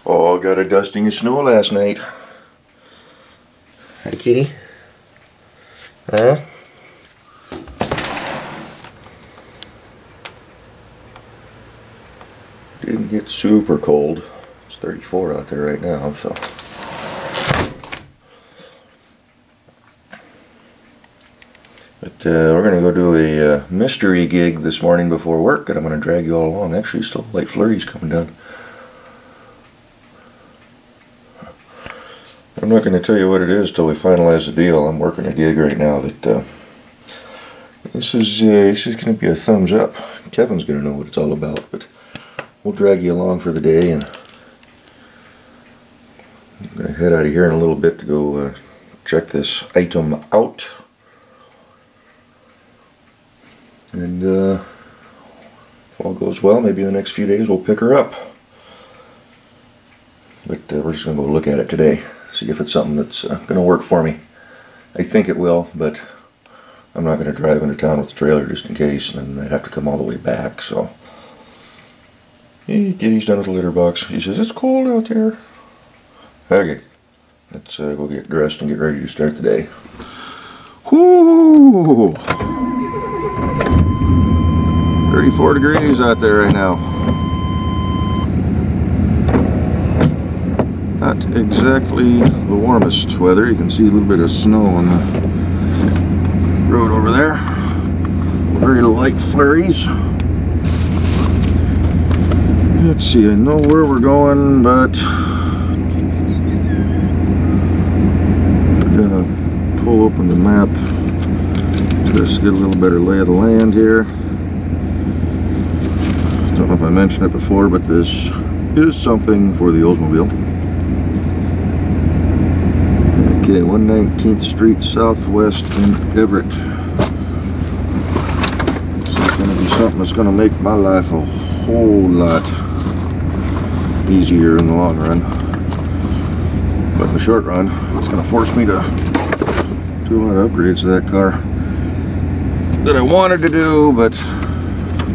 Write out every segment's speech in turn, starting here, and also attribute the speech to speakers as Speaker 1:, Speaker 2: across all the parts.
Speaker 1: Oh, got a dusting of snow last night. Hi, kitty. Huh? Didn't get super cold. It's 34 out there right now, so. But we're going to go do a mystery gig this morning before work, and I'm going to drag you all along. Actually, still light flurries coming down. I'm not going to tell you what it is till we finalize the deal. I'm working a gig right now that this is going to be a thumbs up. Kevin's going to know what it's all about, but we'll drag you along for the day, and I'm going to head out of here in a little bit to go check this item out. And if all goes well, maybe in the next few days we'll pick her up. But we're just going to go look at it today, see if it's something that's going to work for me. I think it will, but I'm not going to drive into town with the trailer just in case, and then I'd have to come all the way back. So, hey, Kitty's done with the litter box. He says, it's cold out there. Okay, let's go get dressed and get ready to start the day. Whoo! 34 degrees out there right now. Not exactly the warmest weather. You can see a little bit of snow on the road over there. Very light flurries. Let's see, I know where we're going, but we're gonna pull open the map. Just get a little better lay of the land here. Don't know if I mentioned it before, but this is something for the Oldsmobile. Okay, 119th Street Southwest in Everett. This is going to be something that's going to make my life a whole lot easier in the long run. But in the short run, it's going to force me to do a lot of upgrades to that car that I wanted to do, but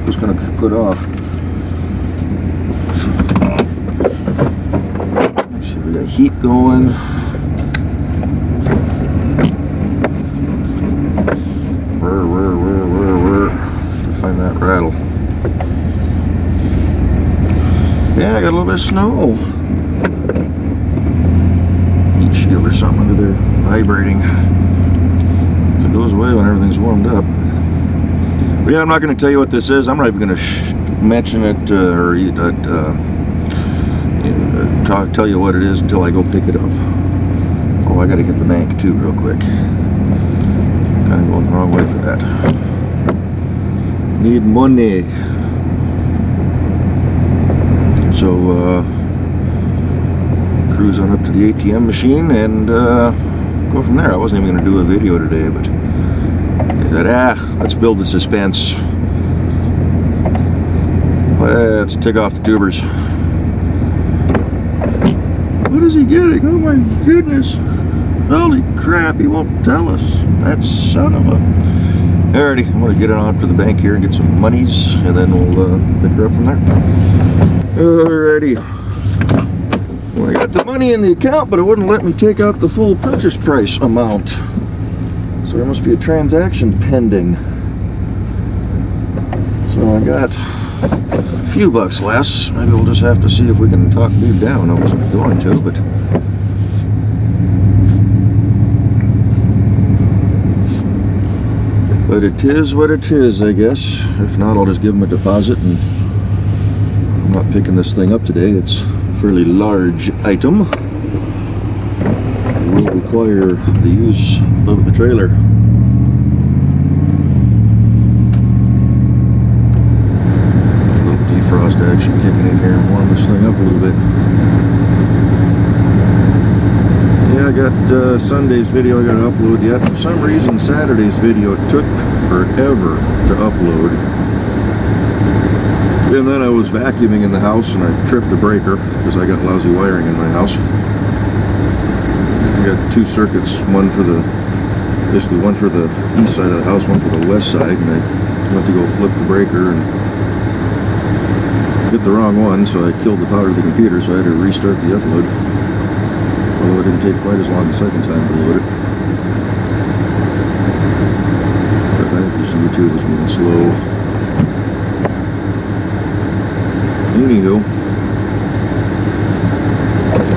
Speaker 1: was going to put off. Let's see, we got heat going. Find that rattle. Yeah, I got a little bit of snow. Heat shield or something under there vibrating. It goes away when everything's warmed up. But yeah, I'm not going to tell you what this is. I'm not even going to mention it or tell you what it is until I go pick it up. Oh, I got to hit the bank too real quick. Kind of going the wrong way for that. Need money. So cruise on up to the ATM machine and go from there. I wasn't even going to do a video today, but I said, let's build the suspense. Let's take off the tubers. What is he getting? Oh my goodness. Holy crap, he won't tell us. That son of a... Alrighty, I'm going to get it on to the bank here and get some monies, and then we'll pick her up from there. Alrighty. Well, I got the money in the account, but it wouldn't let me take out the full purchase price amount. So there must be a transaction pending. So I got a few bucks less. Maybe we'll just have to see if we can talk dude down. I wasn't going to, but... But it is what it is, I guess. If not, I'll just give them a deposit, and I'm not picking this thing up today. It's a fairly large item. It will require the use of the trailer. A little defrost action kicking in here and warm this thing up a little bit. Yeah, I got Sunday's video I got to upload yet. For some reason, Saturday's video took forever to upload. And then I was vacuuming in the house and I tripped the breaker because I got lousy wiring in my house. I got two circuits, basically one for the east side of the house, one for the west side, and I went to go flip the breaker and hit the wrong one, so I killed the power of the computer, so I had to restart the upload. Although it didn't take quite as long the second time to load it. But I think this YouTube was moving slow. Anywho,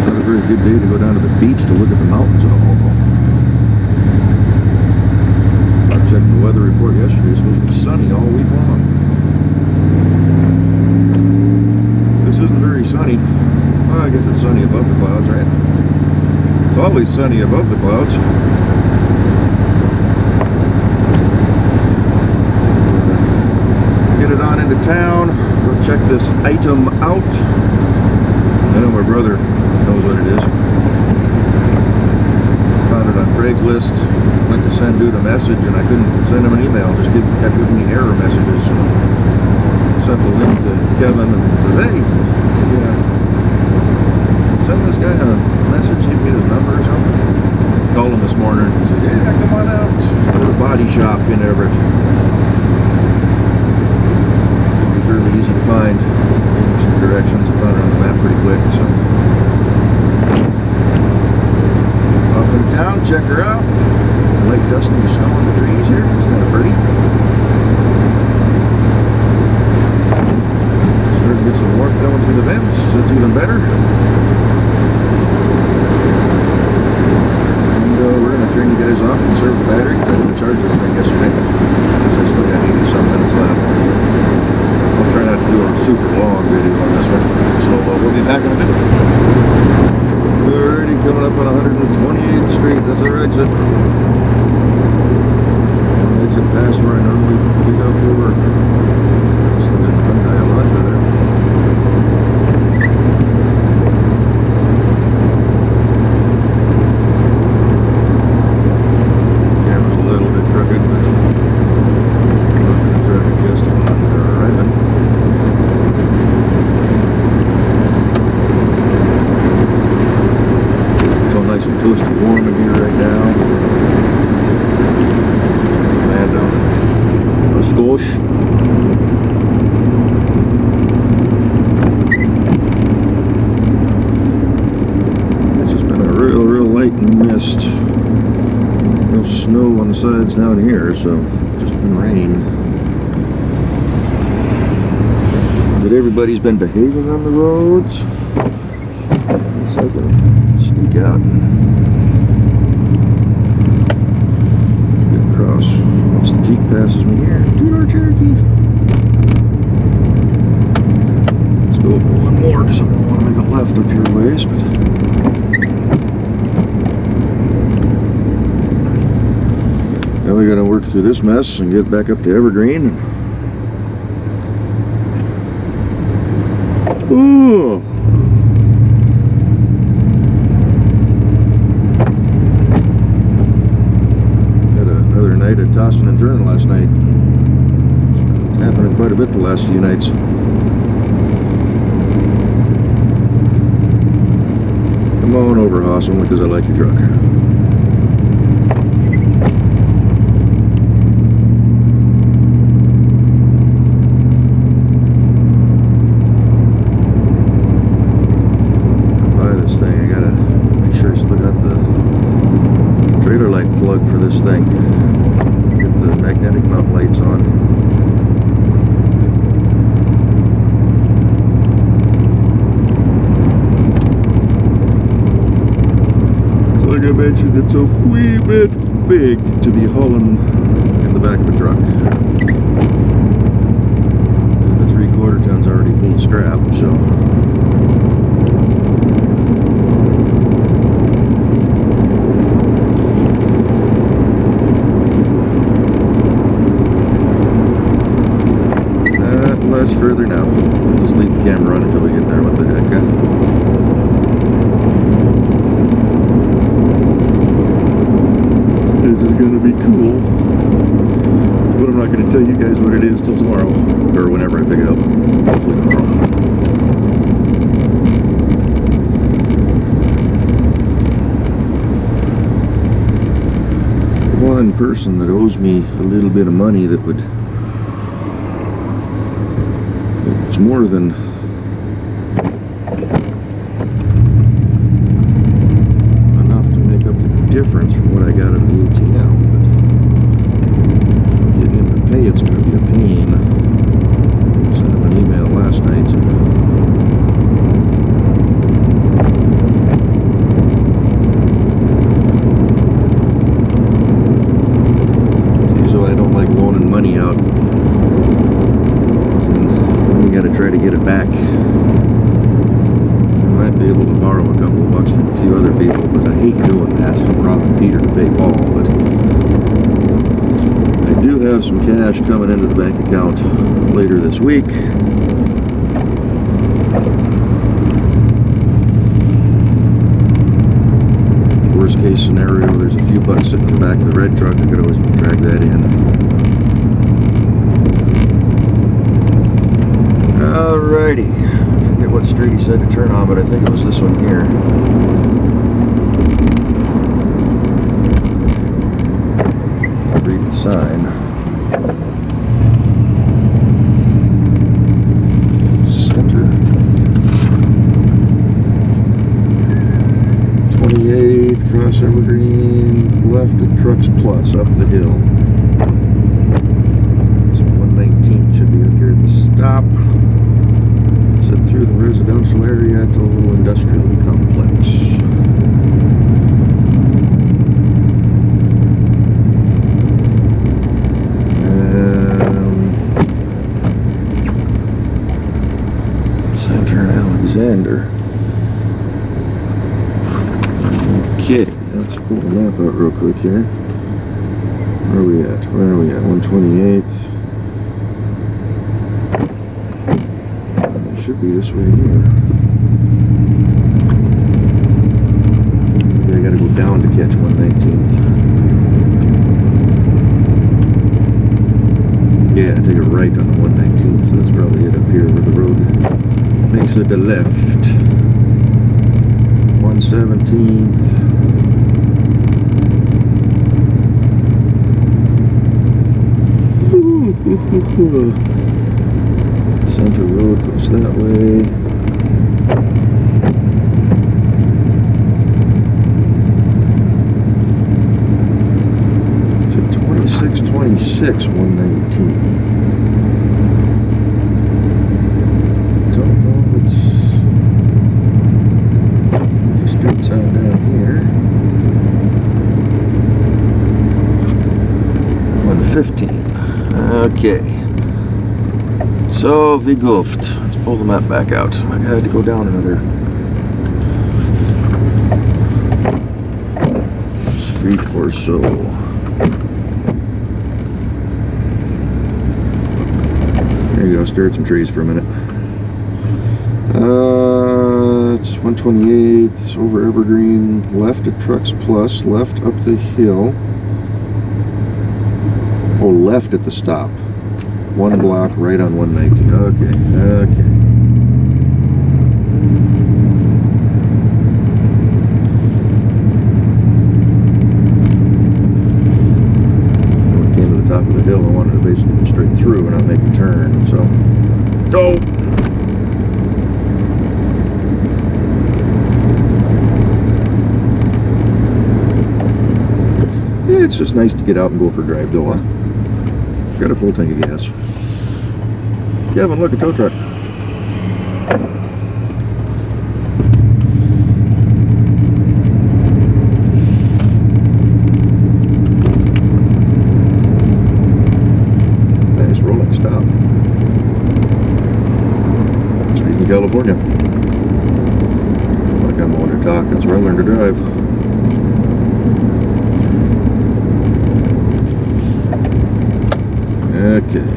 Speaker 1: not a very good day to go down to the beach to look at the mountains at all. I checked the weather report yesterday. It's supposed to be sunny all week long. This isn't very sunny. Well, I guess it's sunny above the clouds, right? It's always sunny above the clouds. Get it on into town. Go check this item out. I know my brother knows what it is. Found it on Craigslist. Went to send dude a message and I couldn't send him an email. Just kept giving me error messages. So sent the link to Kevin and said, hey, send this guy a message, see if you get his number or something. Called him this morning. He said, yeah, come on out to the body shop in Everett. Should be fairly easy to find. Some directions. I found it on the map pretty quick. So up in town, check her out. Light dusting the snow on the trees here. It's kind of pretty. Starting to get some warmth coming through the vents. That's even better. And we're going to turn you guys off, conserve the battery. I didn't charge this thing yesterday. So I still got 80-some minutes left. I'll try not to do a super long video on this one. So we'll be back in a minute. Already coming up on 128th Street. That's our exit. Exit past where I normally pick up for work. Just looking at the Hyundai Elantra there. Camera's a little bit crooked, but I'm not going to try to adjust it when I'm arriving. It's all nice and toasty warm in here right now. Squash. It's just been a real light mist. No snow on the sides down here, so just been rain. But everybody's been behaving on the roads. So I can sneak out and once the Jeep passes me here, two-door Cherokee. Let's go over one more because I don't want to make a left up here a ways, but now we got to work through this mess and get back up to Evergreen. Ooh. Night at tossing and turning last night. It's happening quite a bit the last few nights. Come on over, Hossam, because I like your truck. Buy this thing. I gotta make sure I still got the trailer light plug for this thing. The magnetic mount lights on. So like I mentioned, it's a wee bit big to be hauling in the back of a truck. The 3/4 ton's already full of scrap, so further now. We'll just leave the camera on until we get there. What the heck, huh? This is going to be cool. But I'm not going to tell you guys what it is till tomorrow. Or whenever I pick it up. Hopefully tomorrow. One person that owes me a little bit of money that would... It's more than it's going to be a pain. Sent him an email last night. See, so I don't like loaning money out. And we got to try to get it back. I might be able to borrow a couple of bucks from a few other people, but I hate doing that. Robbing Peter to pay Paul, but I do have some cash coming into the bank account later this week. Worst case scenario, there's a few bucks sitting in the back of the red truck. I could always drag that in. Alrighty. I forget what street he said to turn on, but I think it was this one here. Can't read the sign. Center. 28th, cross Evergreen, left at Trucks Plus, up the hill. So 119th should be up here at the stop. Sit through the residential area to a little industrial complex. Center and Alexander. Okay, let's pull the map out real quick here. Where are we at? 128th. It should be this way here. Maybe I gotta go down to catch 119th. Yeah, take a right on the 119th, so that's probably it up here where the road makes it a left. 117th. Center Road goes that way. To 2626 119. Don't know if it's just straight out down here. 115. Okay. So, wie gehofft. Let's pull the map back out. I had to go down another street or so. There you go, stare at some trees for a minute. It's 128th, over Evergreen, left at Trucks Plus, left up the hill. Oh, left at the stop. One block right on 119. Okay, okay. When it came to the top of the hill, I wanted to basically go straight through and not make the turn, so. Dope! Yeah, it's just nice to get out and go for a drive, though, huh? Got a full tank of gas. Kevin, look, a tow truck. Nice rolling stop. Speaking of California. Like I'm on to talk, that's where I learned to drive. Okay.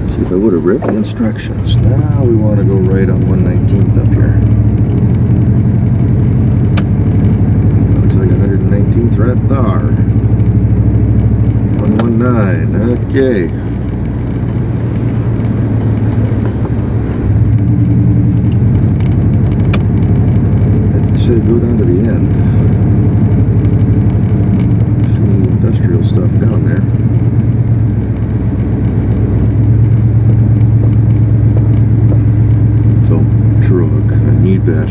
Speaker 1: See, if I would have read the instructions. Now we want to go right on 119th up here. Looks like 119th right there. 119. Okay. I said go down to the end. See industrial stuff down there. Need that.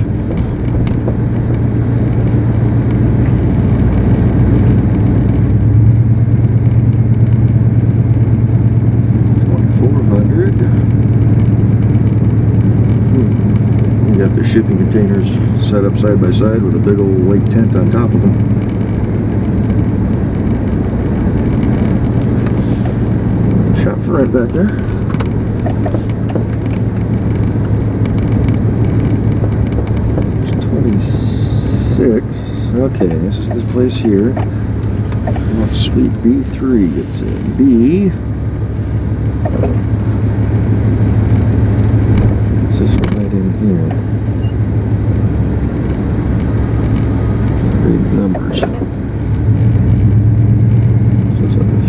Speaker 1: got the shipping containers set up side by side with a big old white tent on top of them. Shop for rent back there. There's 26. Okay, this is this place here. What suite B3 gets in. B. What's this one right in here? Read numbers. So it's up to 3.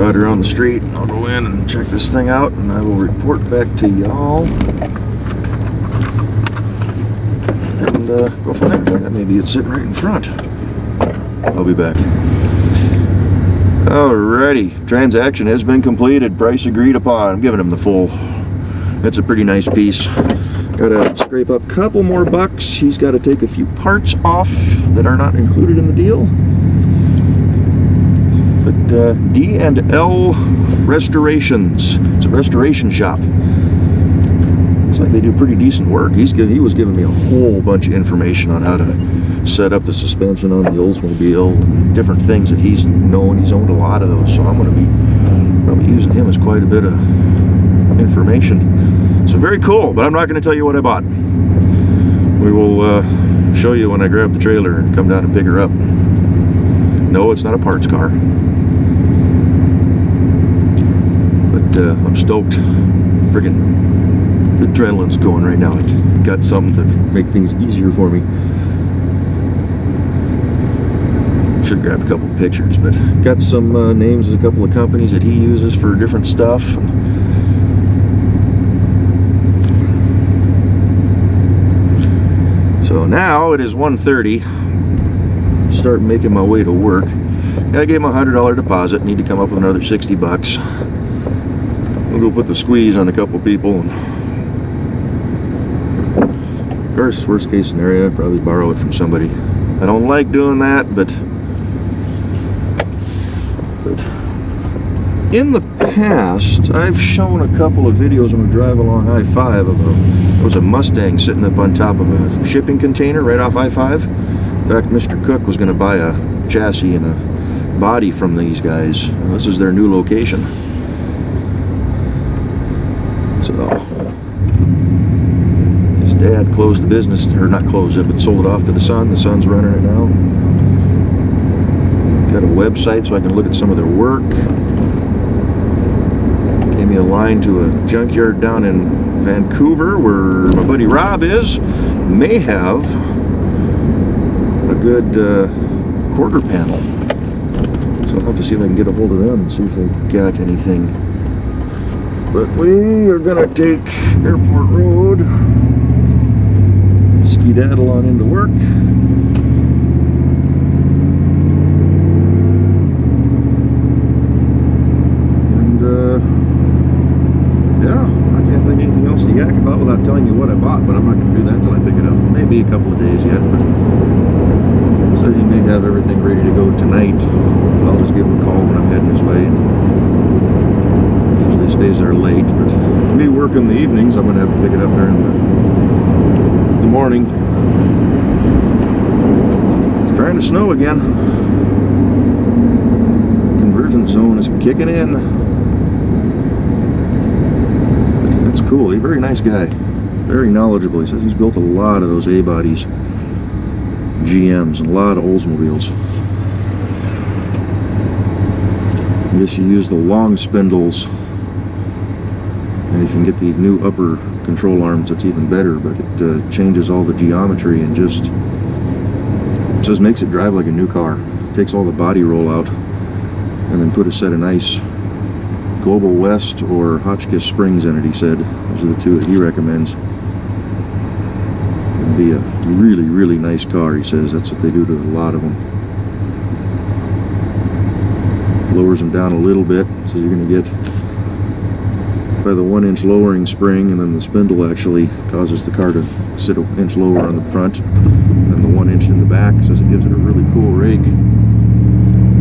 Speaker 1: Out here on the street, I'll go in and check this thing out, and I will report back to y'all and go from there. Maybe it's sitting right in front. I'll be back. Alrighty, transaction has been completed. Price agreed upon. I'm giving him the full. It's a pretty nice piece. Gotta scrape up a couple more bucks. He's got to take a few parts off that are not included in the deal. But D&L Restorations. It's a restoration shop. Looks like they do pretty decent work. He was giving me a whole bunch of information on how to set up the suspension on the Oldsmobile and different things that he's known. He's owned a lot of those, so I'm going to be probably using him as quite a bit of information. So very cool, but I'm not going to tell you what I bought. We will show you when I grab the trailer and come down and pick her up. No, it's not a parts car. I'm stoked. Friggin' the adrenaline's going right now. I just got something to make things easier for me. Should grab a couple of pictures, but got some names of a couple of companies that he uses for different stuff. So now it is 1:30. Start making my way to work. I gave him a $100 deposit. Need to come up with another 60 bucks. We'll go put the squeeze on a couple people. Of course, worst case scenario, I'd probably borrow it from somebody. I don't like doing that, but in the past, I've shown a couple of videos when we drive along I-5 of there was a Mustang sitting up on top of a shipping container right off I-5. In fact, Mr. Cook was going to buy a chassis and a body from these guys. This is their new location. So his dad closed the business, or not closed it, but sold it off to the son. The son's running it now. Got a website so I can look at some of their work. Gave me a line to a junkyard down in Vancouver where my buddy Rob is. May have a good quarter panel. So I'll have to see if I can get a hold of them and see if they got anything. But we are gonna take Airport Road, skedaddle on into work. And yeah, I can't think of anything else to yak about without telling you what I bought, but I'm not gonna do that until I pick it up. Maybe a couple of days yet, but so he may have everything ready to go tonight. I'll just give him a call when I'm heading this way. Usually stays there late, but me working the evenings, I'm gonna have to pick it up there in the morning. It's trying to snow again. Conversion zone is kicking in. That's cool. He's a very nice guy, very knowledgeable. He says he's built a lot of those A-bodies, GMs, and a lot of Oldsmobiles. I guess you use the long spindles, and if you can get the new upper control arms, it's even better, but it changes all the geometry and just makes it drive like a new car. Takes all the body roll out and then put a set of nice Global West or Hotchkiss springs in it, he said. Those are the two that he recommends. It'd be a really, really nice car, he says. That's what they do to a lot of them. Lowers them down a little bit, so you're going to get by the 1-inch lowering spring, and then the spindle actually causes the car to sit an inch lower on the front, and the 1 inch in the back. Says it gives it a really cool rake.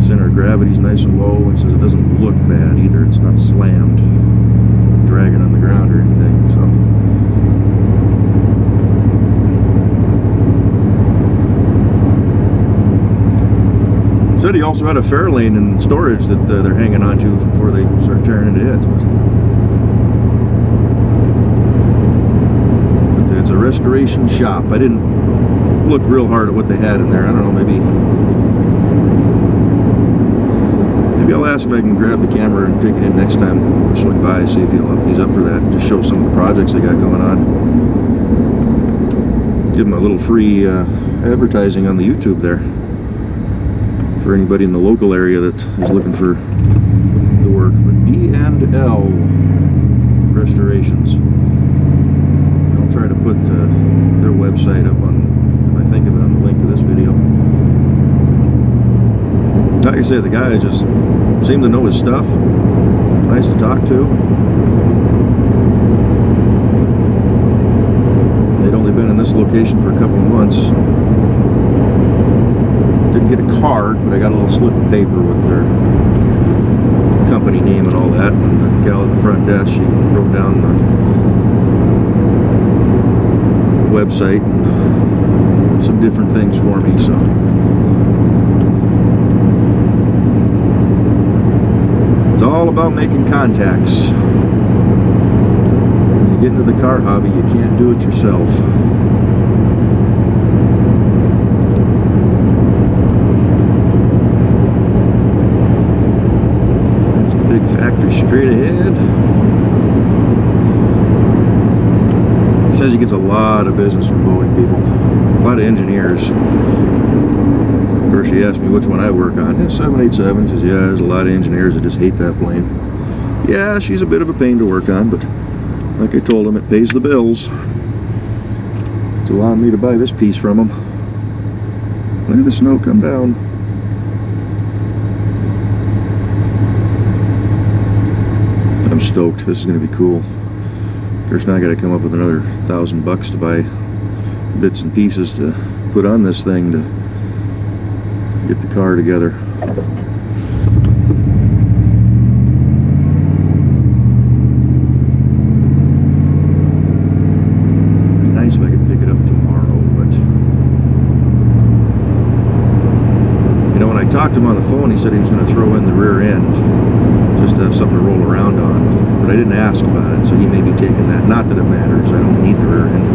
Speaker 1: Center of gravity's nice and low, and says it doesn't look bad either. It's not slammed, dragging on the ground or anything. So said he also had a Fairlane in storage that they're hanging on to before they start tearing into it. But it's a restoration shop. I didn't look real hard at what they had in there. I don't know, maybe I'll ask if I can grab the camera and take it in next time. Swing by, see if he's up for that. Just show some of the projects they got going on. Give him a little free advertising on the YouTube there, for anybody in the local area that is looking for the work. But D&L Restorations. I'll try to put their website up on, if I think of it, on the link to this video. Like I said, the guy just seemed to know his stuff. Nice to talk to. They'd only been in this location for a couple of months. Didn't get a card, but I got a little slip of paper with their company name and all that. And the gal at the front desk, she wrote down the website and some different things for me. So it's all about making contacts. When you get into the car hobby, you can't do it yourself. Straight ahead. He says he gets a lot of business from Boeing people, a lot of engineers. Of course, he asked me which one I work on. Yeah, 787. He says, yeah, there's a lot of engineers that just hate that plane. Yeah, she's a bit of a pain to work on, but like I told him, it pays the bills. It's allowing me to buy this piece from him. Look at the snow come down. I'm stoked. This is going to be cool. Of course, now I got to come up with another $1,000 to buy bits and pieces to put on this thing to get the car together. It'd be nice if I could pick it up tomorrow, but you know, when I talked to him on the phone, he said he was going to throw in the rear end just to have something to roll around on, but I didn't ask about it, so he may be taking that. Not that it matters, I don't need the rear end. I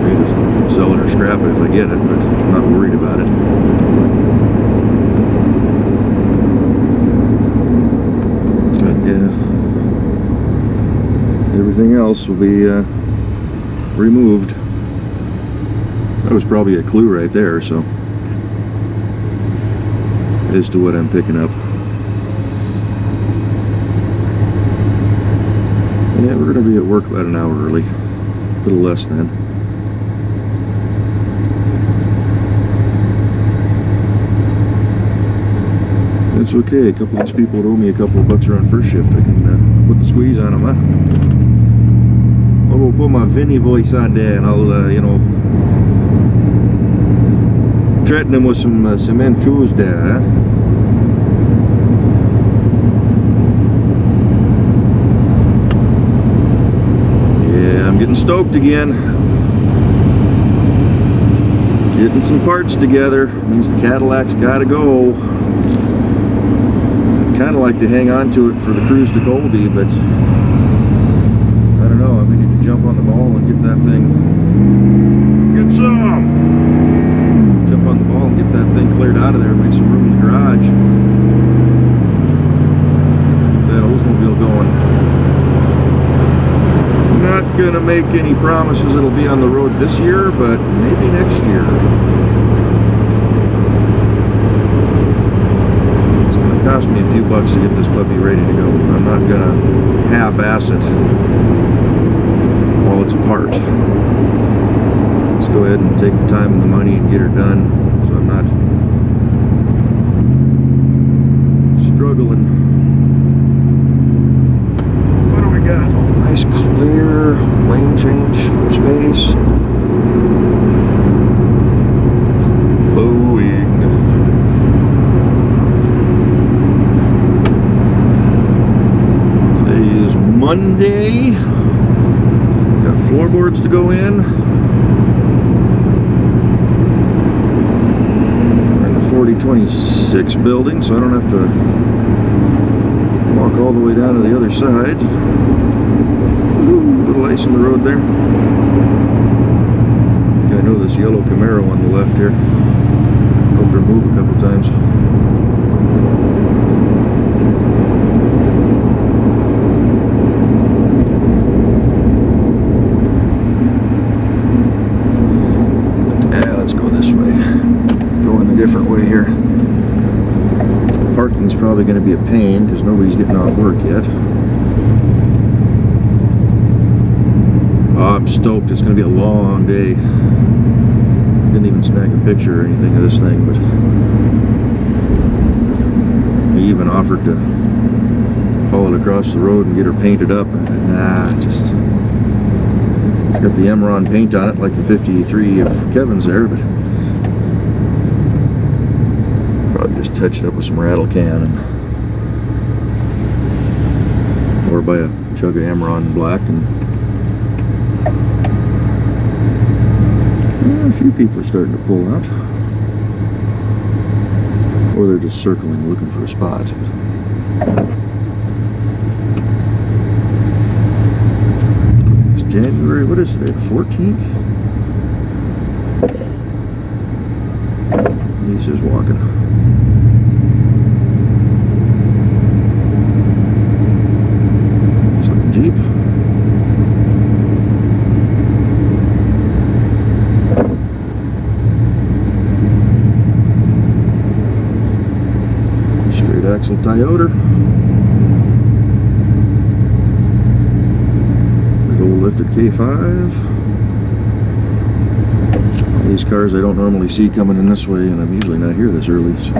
Speaker 1: may just sell it or scrap it if I get it, but I'm not worried about it. But yeah, everything else will be removed. That was probably a clue right there, so as to what I'm picking up. Yeah, we're going to be at work about an hour early, a little less than. It's okay, a couple of these people that owe me a couple of bucks are on first shift. I can put the squeeze on them, huh? I'll put my Vinny voice on there and I'll, you know, threaten them with some cement shoes there, huh? I'm getting stoked again. Getting some parts together. Means the Cadillac's gotta go. I'd kinda like to hang on to it for the cruise to Colby, but I don't know, I may need to jump on the ball and get that thing. Get some! Jump on the ball and get that thing cleared out of there and make some room in the garage. Get that Oldsmobile going. Not gonna make any promises it'll be on the road this year, but maybe next year. It's gonna cost me a few bucks to get this puppy ready to go. I'm not gonna half-ass it while it's apart. Let's go ahead and take the time and the money and get her done, so I'm not struggling. What do we nice. Blowing. Today is Monday. Got floorboards to go in. We're in the 4026 building, so I don't have to walk all the way down to the other side. Ooh, little ice in the road there. I know this yellow Camaro on the left here. Helped her move a couple times. Let's go this way. Going a different way here. Parking's probably going to be a pain because nobody's getting off work yet. Oh, I'm stoked. It's going to be a long day. Didn't even snag a picture or anything of this thing, but he even offered to haul it across the road and get her painted up. And I thought, nah, just it's got the Emron paint on it like the 53 of Kevin's there, but probably just touch it up with some rattle can and or buy a jug of Emron black. And a few people are starting to pull out, or they're just circling looking for a spot. It's January, what is today, the 14th? He's just walking. It's like a Jeep. Axle Toyota. Big old lifted K5. All these cars I don't normally see coming in this way, and I'm usually not here this early. So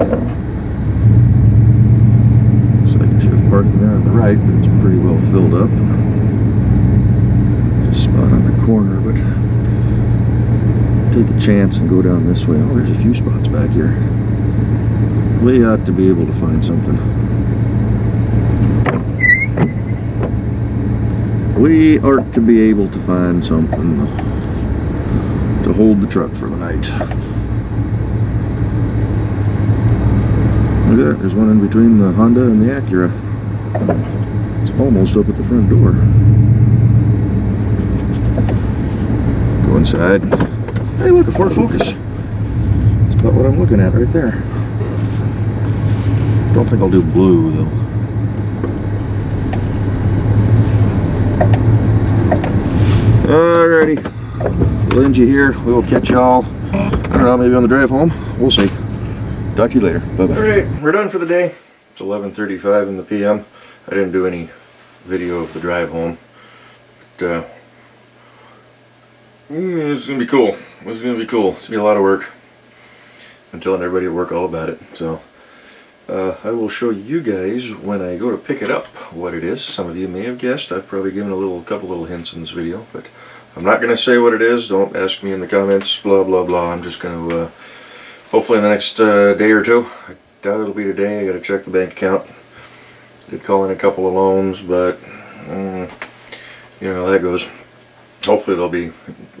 Speaker 1: second shift parking there on the right, but it's pretty well filled up. Just a spot on the corner, but take a chance and go down this way. Oh, there's a few spots back here. We ought to be able to find something. We ought to be able to find something to hold the truck for the night. Look at that, there's one in between the Honda and the Acura. It's almost up at the front door. Go inside. Hey, look, a Ford Focus. That's about what I'm looking at right there. I don't think I'll do blue though. Alrighty, Lindsay here. We will catch y'all, I don't know, maybe on the drive home. We'll see. Talk to you later. Bye bye. Alright, we're done for the day. It's 11:35 in the PM. I didn't do any video of the drive home. But, this is gonna be cool. This is gonna be cool. It's gonna be a lot of work. I'm telling everybody at work all about it. So. I will show you guys when I go to pick it up what it is. Some of you may have guessed. I've probably given a couple little hints in this video, but I'm not going to say what it is. Don't ask me in the comments, blah blah blah. I'm just going to hopefully in the next day or two. I doubt it'll be today. I got to check the bank account. I did call in a couple of loans, but you know how that goes. Hopefully they'll be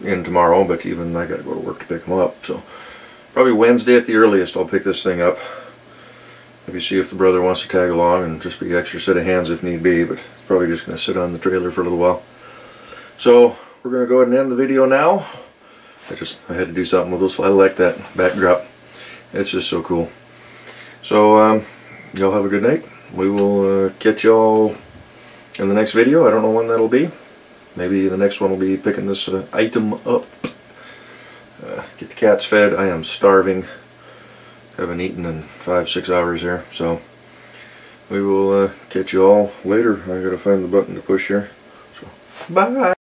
Speaker 1: in tomorrow, but even I got to go to work to pick them up. So probably Wednesday at the earliest I'll pick this thing up. Maybe see if the brother wants to tag along and just be extra set of hands if need be, but it's probably just going to sit on the trailer for a little while. So we're going to go ahead and end the video now. I had to do something with this. I like that backdrop. It's just so cool. So y'all have a good night. We will catch y'all in the next video. I don't know when that'll be. Maybe the next one will be picking this item up. Get the cats fed. I am starving. Haven't eaten in 5-6 hours here, so we will catch you all later. I gotta find the button to push here. So bye.